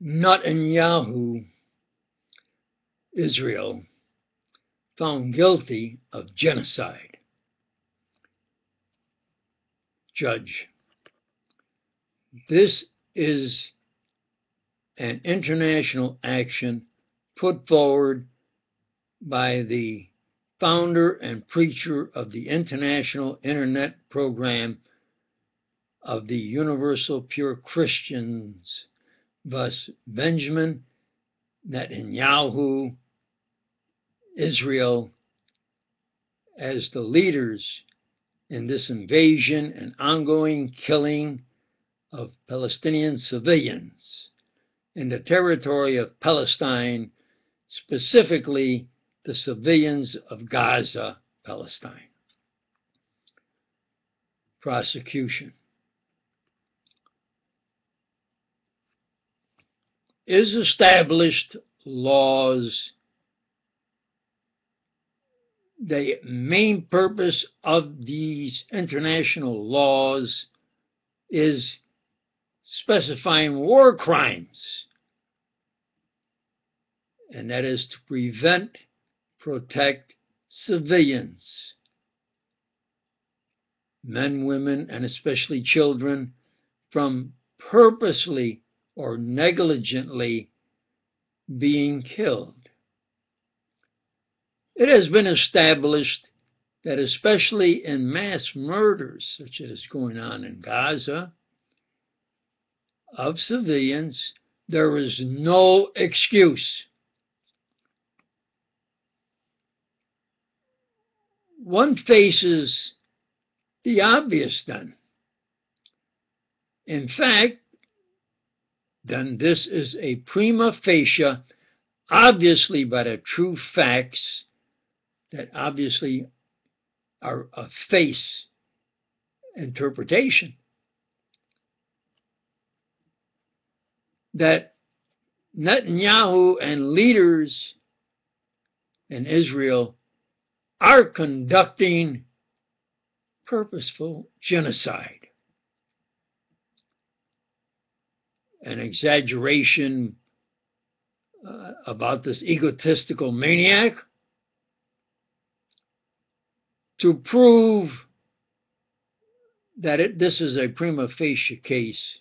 Netanyahu, Israel, found guilty of genocide. Judge: this is an international action put forward by the founder and preacher of the International Internet Program of the Universal Pure Christians, thus Benjamin Netanyahu, Israel, as the leaders in this invasion and ongoing killing of Palestinian civilians in the territory of Palestine, specifically the civilians of Gaza, Palestine. Prosecution: is established laws. The main purpose of these international laws is specifying war crimes, and that is to prevent, protect civilians, men, women, and especially children, from purposely or negligently being killed. It has been established that especially in mass murders, such as going on in Gaza, of civilians, there is no excuse. One faces the obvious then. In fact, then this is a prima facie, obviously by the true facts that obviously are a face interpretation, that Netanyahu and leaders in Israel are conducting purposeful genocide. An exaggeration about this egotistical maniac to prove that this is a prima facie case.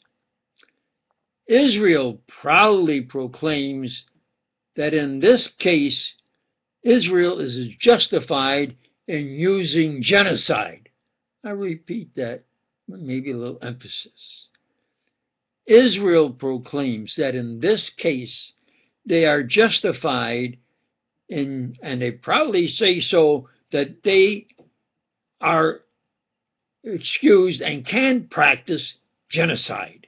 Israel proudly proclaims that in this case, Israel is justified in using genocide. I repeat that, maybe a little emphasis. Israel proclaims that in this case, they are justified in, and they proudly say so, that they are excused and can practice genocide.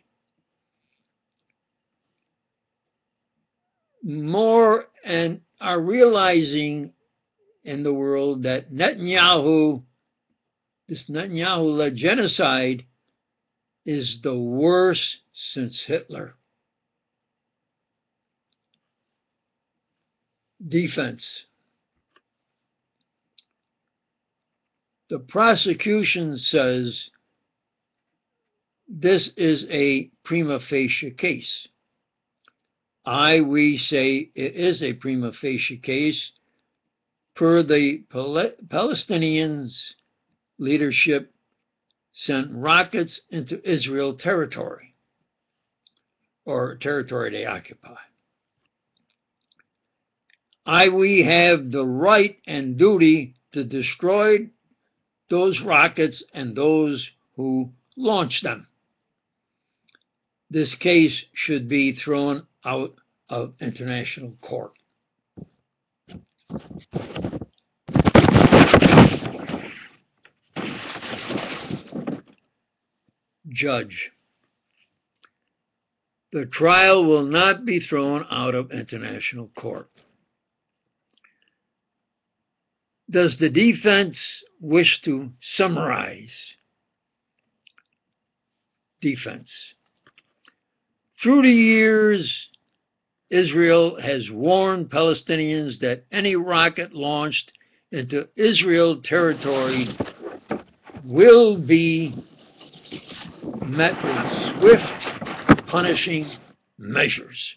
More and are realizing in the world that this Netanyahu-led genocide is the worst since Hitler. Defense. The prosecution says this is a prima facie case. We say it is a prima facie case per the Palestinians' leadership sent rockets into Israel territory, or territory they occupy. We have the right and duty to destroy those rockets and those who launched them. This case should be thrown out of international court. Judge: the trial will not be thrown out of international court. Does the defense wish to summarize? Defense: through the years, Israel has warned Palestinians that any rocket launched into Israel territory will be met with swift, punishing measures.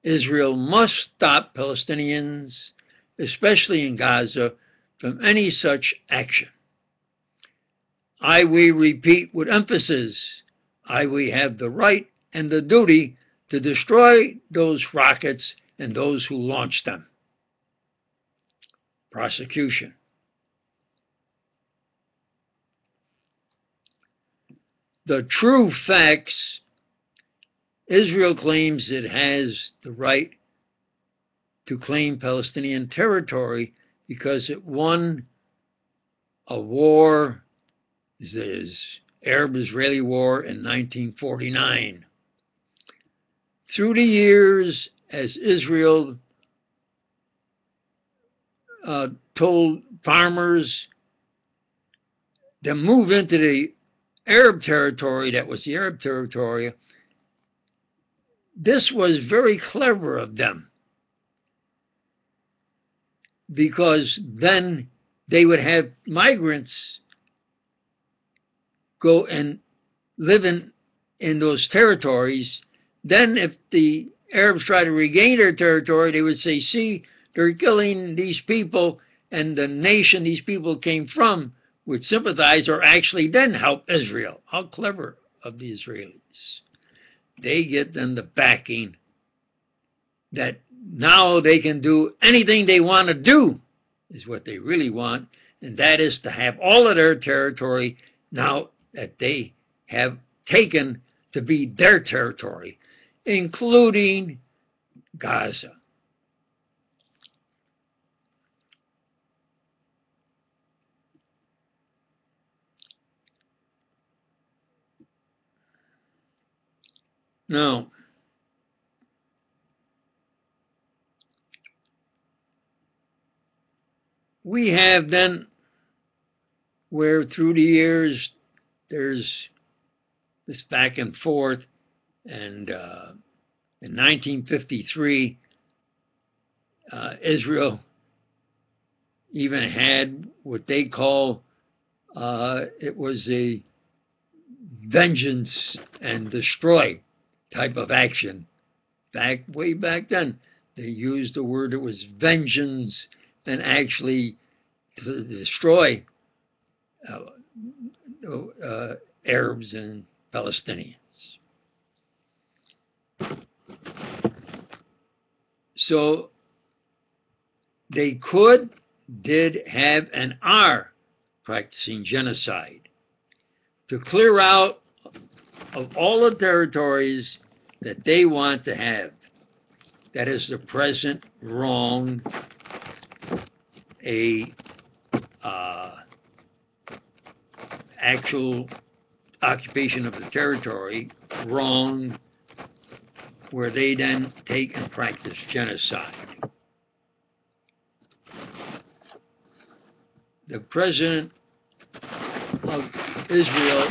Israel must stop Palestinians, especially in Gaza, from any such action. We repeat with emphasis, we have the right and the duty to destroy those rockets and those who launched them. Prosecution. The true facts: Israel claims it has the right to claim Palestinian territory because it won a war, the Arab-Israeli War, in 1949. Through the years, as Israel told farmers to move into the Arab territory, that was the Arab territory, this was very clever of them, because then they would have migrants go and live in those territories. Then if the Arabs try to regain their territory, they would say, see, they're killing these people, and the nation these people came from would sympathize or actually then help Israel. How clever of the Israelis. They get then the backing that now they can do anything they want to do, is what they really want, and that is to have all of their territory now that they have taken to be their territory, including Gaza. Now, we have then, where through the years there's this back and forth, and in 1953, Israel even had what they call, it was a vengeance and destroy type of action. Way back then, they used the word, it was vengeance, and actually to destroy Arabs and Palestinians. So they did have, and are practicing genocide to clear out of all the territories that they want to have. That is the present wrong, actual occupation of the territory, wrong, where they then take and practice genocide. The president of Israel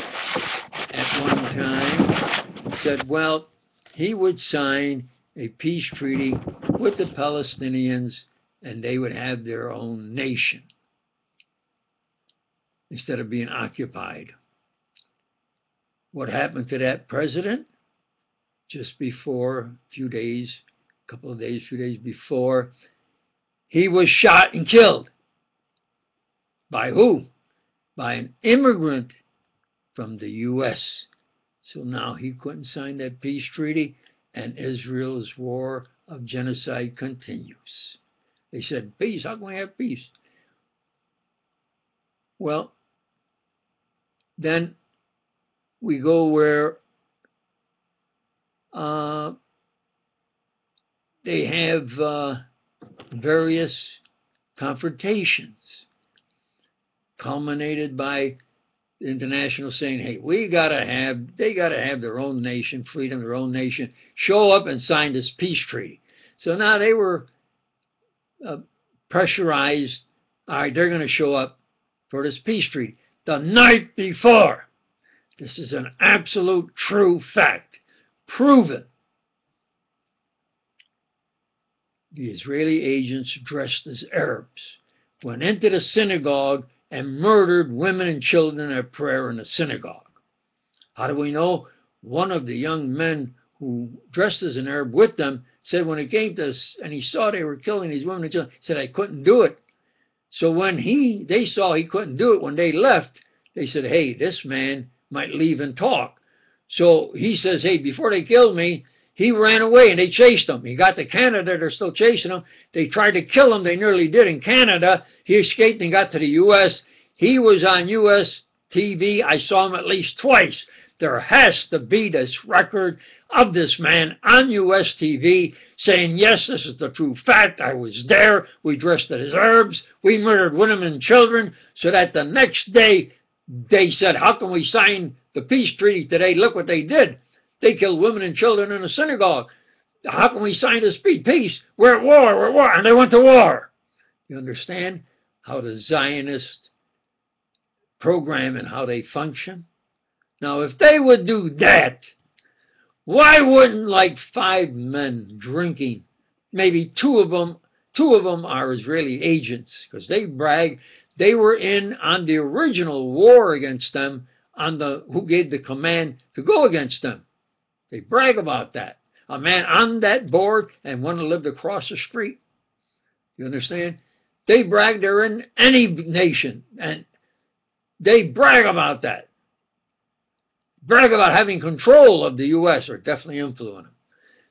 at one time said, well, he would sign a peace treaty with the Palestinians and they would have their own nation instead of being occupied. What happened to that president? Just before, few days before, he was shot and killed. By who? By an immigrant from the U.S. So now he couldn't sign that peace treaty, and Israel's war of genocide continues. They said, peace, how can we have peace? Well, then we go where they have various confrontations, culminated by the international saying, hey, they gotta have their own nation, freedom, their own nation, show up and sign this peace treaty. So now they were pressurized, all right, they're going to show up for this peace treaty. The night before, this is an absolute true fact, proven, the Israeli agents dressed as Arabs went into the synagogue and murdered women and children at prayer in the synagogue. How do we know? One of the young men who dressed as an Arab with them, said when it came to us and he saw they were killing these women and children, he said, I couldn't do it. So when they saw he couldn't do it, when they left, they said, hey, this man might leave and talk. So he says, hey, before they killed me, he ran away and they chased him. He got to Canada, they're still chasing him. They tried to kill him, they nearly did in Canada. He escaped and got to the U.S. He was on U.S. TV. I saw him at least twice. There has to be this record of this man on U.S. TV saying, yes, this is the true fact. I was there. We dressed as Arabs. We murdered women and children. So that the next day they said, how can we sign the peace treaty today? Look what they did. They killed women and children in a synagogue. How can we sign this peace? We're at war. We're at war. And they went to war. You understand how the Zionist program and how they function? Now, if they would do that, why wouldn't like 5 men drinking, maybe two of them are Israeli agents, because they brag they were in on the original war against them, on the who gave the command to go against them. They brag about that. A man on that board and one who lived across the street. You understand? They brag they're in any nation, and they brag about that. Brag about having control of the U.S. or definitely influence them.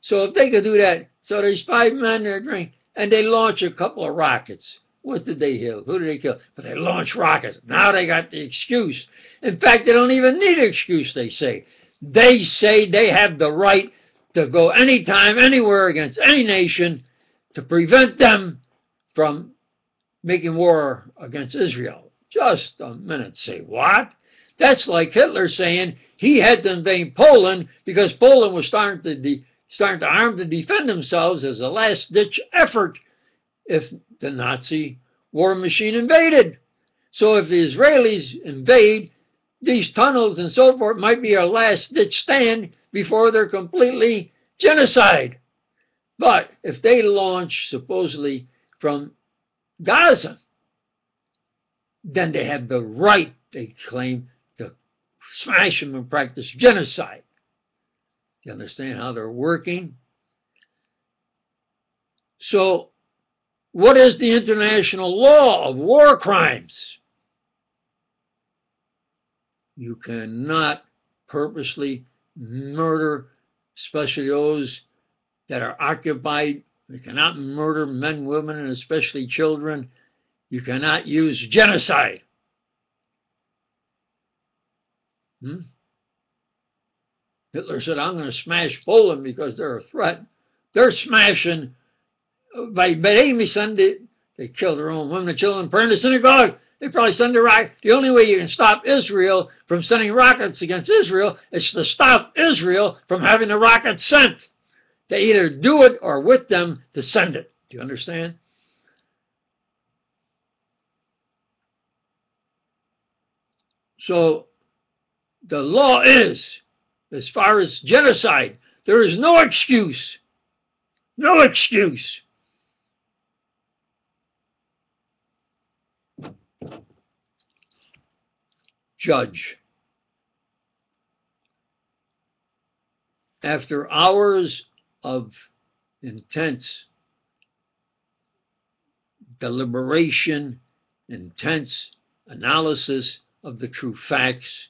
So if they could do that, so there's 5 men there drinking, and they launch a couple of rockets. What did they kill? Who did they kill? But they launched rockets. Now they got the excuse. In fact, they don't even need an excuse, they say. They say they have the right to go anytime, anywhere against any nation to prevent them from making war against Israel. Just a minute, say what? That's like Hitler saying he had to invade Poland because Poland was starting to arm to defend themselves as a last-ditch effort if the Nazi war machine invaded. So if the Israelis invade, these tunnels and so forth might be a last-ditch stand before they're completely genocide. But if they launch supposedly from Gaza, then they have the right, they claim, to smash them and practice genocide. You understand how they're working? So, what is the international law of war crimes? You cannot purposely murder, especially those that are occupied. You cannot murder men, women, and especially children. You cannot use genocide. Hitler said, I'm going to smash Poland because they're a threat. They're smashing by Amy Sunday. They kill their own women and children, burn the synagogue. They probably send a rocket. The only way you can stop Israel from sending rockets against Israel is to stop Israel from having the rockets sent. They either do it or with them to send it. Do you understand? So the law is, as far as genocide, there is no excuse. No excuse. Judge. After hours of intense deliberation, intense analysis of the true facts,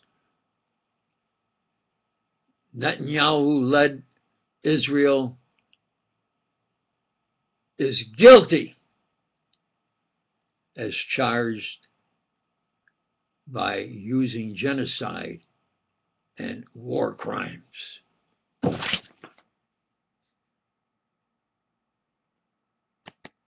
Netanyahu-led Israel is guilty as charged by using genocide and war crimes.